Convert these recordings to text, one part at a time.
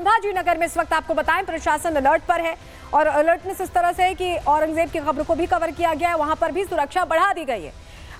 संभाजी नगर में इस वक्त आपको बताएं प्रशासन अलर्ट पर है और अलर्टनेस इस तरह से है कि औरंगजेब की खबर को भी कवर किया गया है, वहां पर भी सुरक्षा बढ़ा दी गई है।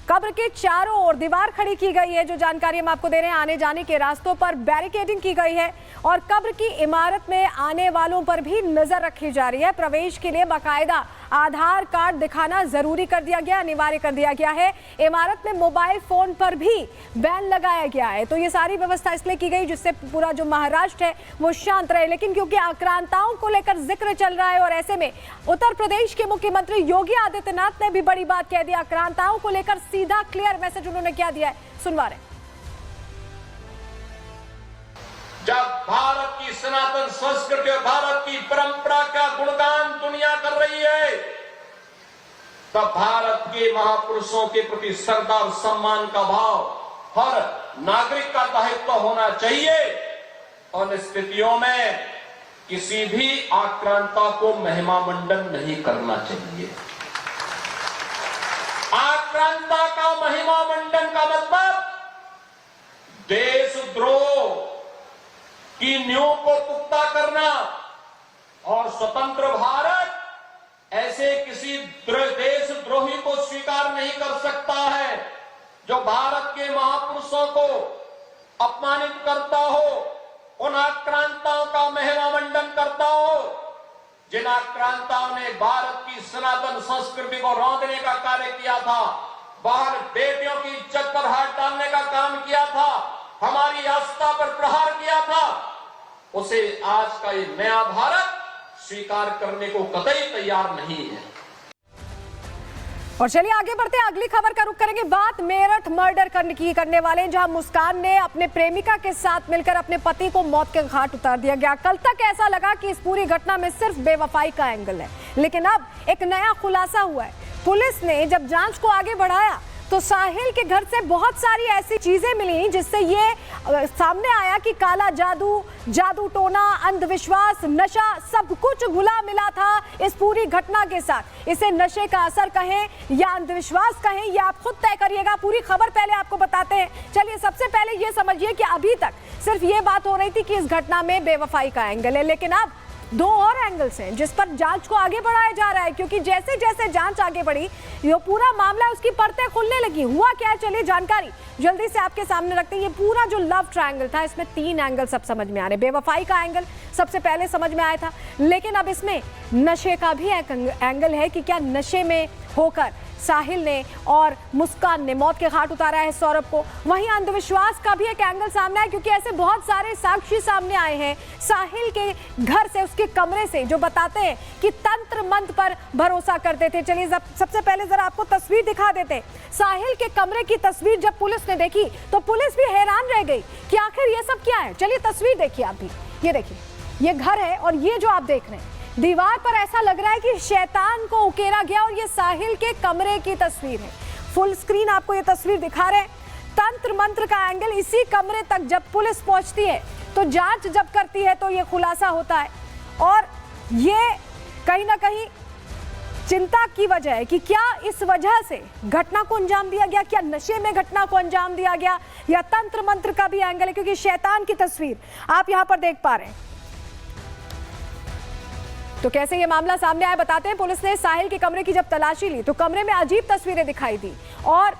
कब्र के चारों ओर दीवार खड़ी की गई है, जो जानकारी हम आपको दे रहे हैं। आने जाने के रास्तों पर बैरिकेडिंग की गई है और कब्र की इमारत में आने वालों पर भी नजर रखी जा रही है। प्रवेश के लिए बाकायदा आधार कार्ड दिखाना जरूरी कर दिया गया, अनिवार्य कर दिया गया है। इमारत में मोबाइल फोन पर भी बैन लगाया गया है। तो ये सारी व्यवस्था इसलिए की गई जिससे पूरा जो महाराष्ट्र है वो शांत रहे। लेकिन क्योंकि आक्रांताओं को लेकर जिक्र चल रहा है और ऐसे में उत्तर प्रदेश के मुख्यमंत्री योगी आदित्यनाथ ने भी बड़ी बात कह दी। आक्रांताओं को लेकर सीधा क्लियर मैसेज उन्होंने क्या दिया है, सुनवा रहे। जब भारत की सनातन संस्कृति और भारत की परंपरा का गुणगान दुनिया कर रही है, तब भारत के महापुरुषों के प्रति श्रद्धा और सम्मान का भाव हर नागरिक का दायित्व होना चाहिए। और स्थितियों में किसी भी आक्रांता को महिमा मंडन नहीं करना चाहिए। आक्रांता का महिमा मंडन का मतलब देशद्रोह की नींव को पुख्ता करना और स्वतंत्र भारत ऐसे किसी देशद्रोही को स्वीकार नहीं कर सकता है जो भारत के महापुरुषों को अपमानित करता हो, उन आक्रांताओं का महिमा मंडन करता हो, जिन आक्रांताओं ने भारत की सनातन संस्कृति को रौंदने का कार्य किया था, बाहर बेटियों की इज्जत पर हाथ डालने का काम किया था, हमारी आस्था पर प्रहार किया था, उसे आज का ये नया भारत स्वीकार करने को कतई तैयार नहीं है। और चलिए आगे बढ़ते हैं, अगली खबर का रुख करेंगे। बात मेरठ मर्डर करने वाले, जहां मुस्कान ने अपने प्रेमिका के साथ मिलकर अपने पति को मौत के घाट उतार दिया गया। कल तक ऐसा लगा कि इस पूरी घटना में सिर्फ बेवफाई का एंगल है, लेकिन अब एक नया खुलासा हुआ है। पुलिस ने जब जांच को आगे बढ़ाया तो साहिल के घर से बहुत सारी ऐसी चीजें मिली जिससे ये सामने आया कि काला जादू, जादू टोना, अंधविश्वास, नशा सब कुछ घुला मिला था इस पूरी घटना के साथ। इसे नशे का असर कहें या अंधविश्वास कहें, ये आप खुद तय करिएगा। पूरी खबर पहले आपको बताते हैं। चलिए सबसे पहले ये समझिए कि अभी तक सिर्फ ये बात हो रही थी कि इस घटना में बेवफाई का एंगल है, लेकिन अब दो और एंगल्स हैं जिस पर जांच को आगे बढ़ाया जा रहा है, क्योंकि जैसे जैसे जांच आगे बढ़ी ये पूरा मामला उसकी परतें खुलने लगी। हुआ क्या है, चलिए जानकारी जल्दी से आपके सामने रखते हैं। ये पूरा जो लव ट्रायंगल था, इसमें 3 एंगल सब समझ में आ रहे। बेवफाई का एंगल सबसे पहले समझ में आया था, लेकिन अब इसमें नशे का भी एंगल है कि क्या नशे में होकर साहिल ने और मुस्कान ने मौत के घाट उतारा है सौरभ को। वहीं अंधविश्वास का भी एक एंगल सामने आया, क्योंकि ऐसे बहुत सारे साक्षी सामने आए हैं साहिल के घर से, उसके कमरे से, जो बताते हैं कि तंत्र मंत्र पर भरोसा करते थे। चलिए सबसे पहले जरा आपको तस्वीर दिखा देते हैं। साहिल के कमरे की तस्वीर जब पुलिस ने देखी तो पुलिस भी हैरान रह गई कि आखिर ये सब क्या है। चलिए तस्वीर देखिए आप भी, ये देखिए, ये घर है और ये जो आप देख रहे हैं दीवार पर ऐसा लग रहा है कि शैतान को उकेरा गया, और ये साहिल के कमरे की तस्वीर है। फुल स्क्रीन आपको ये तस्वीर दिखा रहे हैं। तंत्र मंत्र का एंगल, इसी कमरे तक जब पुलिस पहुंचती है तो जांच जब करती है तो ये खुलासा होता है। और ये कहीं ना कहीं चिंता की वजह है कि क्या इस वजह से घटना को अंजाम दिया गया, क्या नशे में घटना को अंजाम दिया गया, या तंत्र मंत्र का भी एंगल है, क्योंकि शैतान की तस्वीर आप यहां पर देख पा रहे हैं। तो कैसे ये मामला सामने आया बताते हैं। पुलिस ने साहिल के कमरे की जब तलाशी ली तो कमरे में अजीब तस्वीरें दिखाई दी और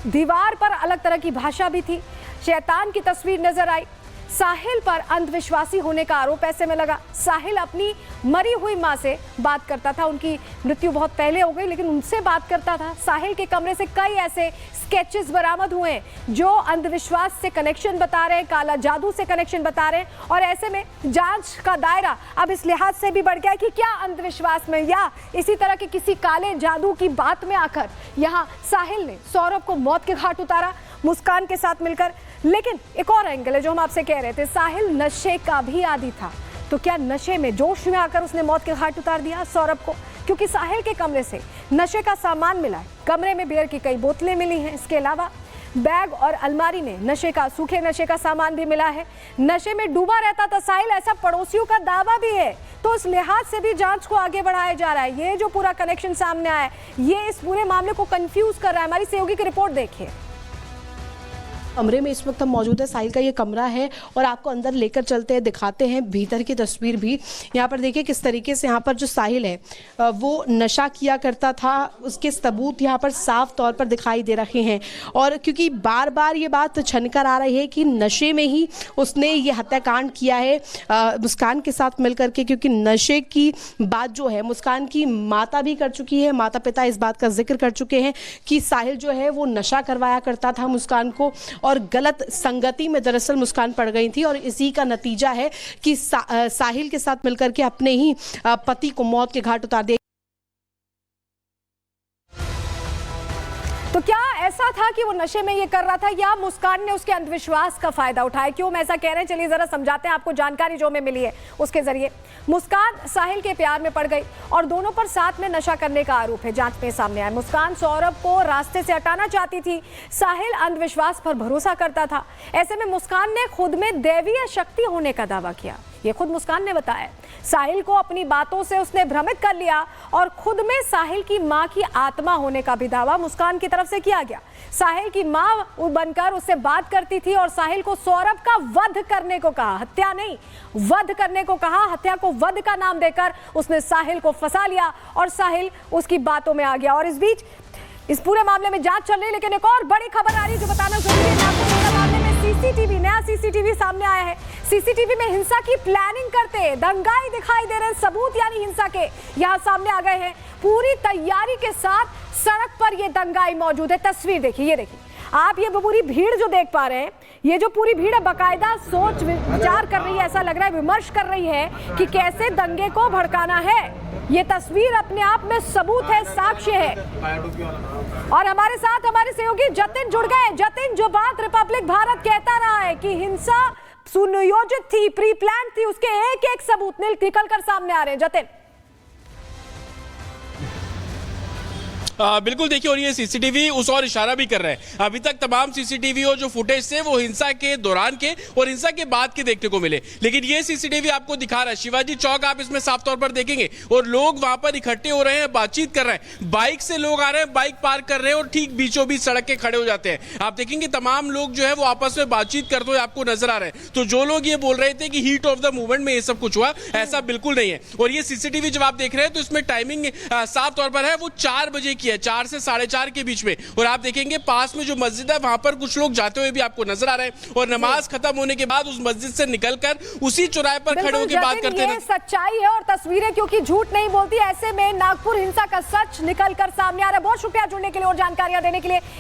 दीवार पर अलग तरह की भाषा भी थी। शैतान की तस्वीर नजर आई। साहिल पर अंधविश्वासी होने का आरोप ऐसे में लगा। साहिल अपनी मरी हुई मां से बात करता था, उनकी मृत्यु बहुत पहले हो गई लेकिन उनसे बात करता था। साहिल के कमरे से कई ऐसे स्केचेस बरामद हुए हैं जो अंधविश्वास से कनेक्शन बता रहे हैं, काला जादू से कनेक्शन बता रहे हैं। और ऐसे में जांच का दायरा अब इस लिहाज से भी बढ़ गया कि क्या अंधविश्वास में या इसी तरह के किसी काले जादू की बात में आकर यहाँ साहिल ने सौरभ को मौत के घाट उतारा मुस्कान के साथ मिलकर। लेकिन एक और एंगल है जो हम आपसे कह रहे थे, साहिल नशे का भी आदी था। तो क्या नशे में जोश में आकर उसने मौत के घाट उतार दिया सौरभ को, क्योंकि साहिल के कमरे से नशे का सामान मिला है। कमरे में बियर की कई बोतलें मिली हैं, इसके अलावा बैग और अलमारी में नशे का, सूखे नशे का सामान भी मिला है। नशे में डूबा रहता था साहिल, ऐसा पड़ोसियों का दावा भी है। तो इस लिहाज से भी जांच को आगे बढ़ाया जा रहा है। ये जो पूरा कनेक्शन सामने आया है ये इस पूरे मामले को कंफ्यूज कर रहा है। हमारी सहयोगी की रिपोर्ट देखिए। कमरे में इस वक्त हम मौजूद है, साहिल का ये कमरा है और आपको अंदर लेकर चलते हैं, दिखाते हैं भीतर की तस्वीर भी। यहाँ पर देखिए किस तरीके से यहाँ पर जो साहिल है वो नशा किया करता था, उसके सबूत यहाँ पर साफ तौर पर दिखाई दे रहे हैं। और क्योंकि बार बार ये बात छनकर आ रही है कि नशे में ही उसने ये हत्याकांड किया है मुस्कान के साथ मिलकर के, क्योंकि नशे की बात जो है मुस्कान की माता भी कर चुकी है, माता पिता इस बात का जिक्र कर चुके हैं कि साहिल जो है वो नशा करवाया करता था मुस्कान को और गलत संगति में दरअसल मुस्कान पड़ गई थी। और इसी का नतीजा है कि साहिल के साथ मिलकर के अपने ही पति को मौत के घाट उतार दिया। तो क्या ऐसा था कि वो नशे में ये कर रहा था या मुस्कान ने उसके अंधविश्वास का फायदा उठाया? क्यों हम ऐसा कह रहे हैं, चलिए जरा समझाते हैं आपको जानकारी जो हमें मिली है उसके जरिए। मुस्कान साहिल के प्यार में पड़ गई और दोनों पर साथ में नशा करने का आरोप है, जांच में सामने आया। मुस्कान सौरभ को रास्ते से हटाना चाहती थी, साहिल अंधविश्वास पर भरोसा करता था। ऐसे में मुस्कान ने खुद में दैवीय शक्ति होने का दावा किया, ये खुद मुस्कान ने बताया। साहिल को अपनी बातों से उसने भ्रमित कर लिया और खुद में साहिल की मां की आत्मा होने का भी दावा मुस्कान की तरफ से किया गया। साहिल की मां बनकर उससे बात करती थी और साहिल को सौरभ का वध करने को कहा, हत्या नहीं वध करने को कहा। हत्या को वध का नाम देकर उसने साहिल को फंसा लिया और साहिल उसकी बातों में आ गया। और इस बीच इस पूरे मामले में जांच चल रही है, लेकिन एक और बड़ी खबर आ रही है जो बताना जरूरी है आपको। मामले में नया सीसीटीवी सामने आया है। सीसीटीवी में हिंसा की प्लानिंग करते दंगाई दिखाई दे रहे हैं, सबूत यानी हिंसा के यहां सामने आ गए हैं। पूरी तैयारी के साथ सड़क पर ये दंगाई मौजूद है। तस्वीर देखिए, ये देखिए आप, ये पूरी भीड़ जो देख पा रहे हैं, ये जो पूरी भीड़ है बाकायदा सोच विचार कर रही है, ऐसा लग रहा है विमर्श कर रही है कि कैसे दंगे को भड़काना है। ये तस्वीर अपने आप में सबूत है, साक्ष्य है। और हमारे साथ हमारे सहयोगी जतिन जुड़ गए। जतिन, जो बात रिपब्लिक भारत कहता रहा है कि हिंसा सुनियोजित थी, प्री प्लान थी, उसके एक एक सबूत निकल कर सामने आ रहे हैं। जतिन, बिल्कुल देखिए, और ये सीसीटीवी उस और इशारा भी कर रहे हैं। अभी तक तमाम सीसीटीवी और जो फुटेज थे वो हिंसा के दौरान के और हिंसा के बाद के देखने को मिले, लेकिन ये सीसीटीवी आपको दिखा रहा है शिवाजी चौक, आप इसमें साफ तौर पर देखेंगे और लोग वहां पर इकट्ठे हो रहे हैं, बातचीत कर रहे हैं। बाइक से लोग आ रहे हैं, बाइक पार्क कर रहे हैं और ठीक बीचों बीच सड़क के खड़े हो जाते हैं। आप देखेंगे तमाम लोग जो है वो आपस में बातचीत करते हुए आपको नजर आ रहे हैं। तो जो लोग ये बोल रहे थे कि हीट ऑफ द मूवमेंट में ये सब कुछ हुआ, ऐसा बिल्कुल नहीं है। और ये सीसीटीवी जब आप देख रहे हैं तो इसमें टाइमिंग साफ तौर पर है, वो 4 बजे की है, 4 से 4:30 के बीच में। और आप देखेंगे पास में जो मस्जिद है वहां पर कुछ लोग जाते हुए भी आपको नजर आ रहे हैं और नमाज खत्म होने के बाद उस मस्जिद से निकलकर उसी चौराहे पर खड़े होकर बात करते हैं। सच्चाई है और तस्वीरें क्योंकि झूठ नहीं बोलती, ऐसे में नागपुर हिंसा का सच निकल कर सामने आ रहा है। बहुत शुक्रिया जुड़ने के लिए और जानकारियां देने के लिए।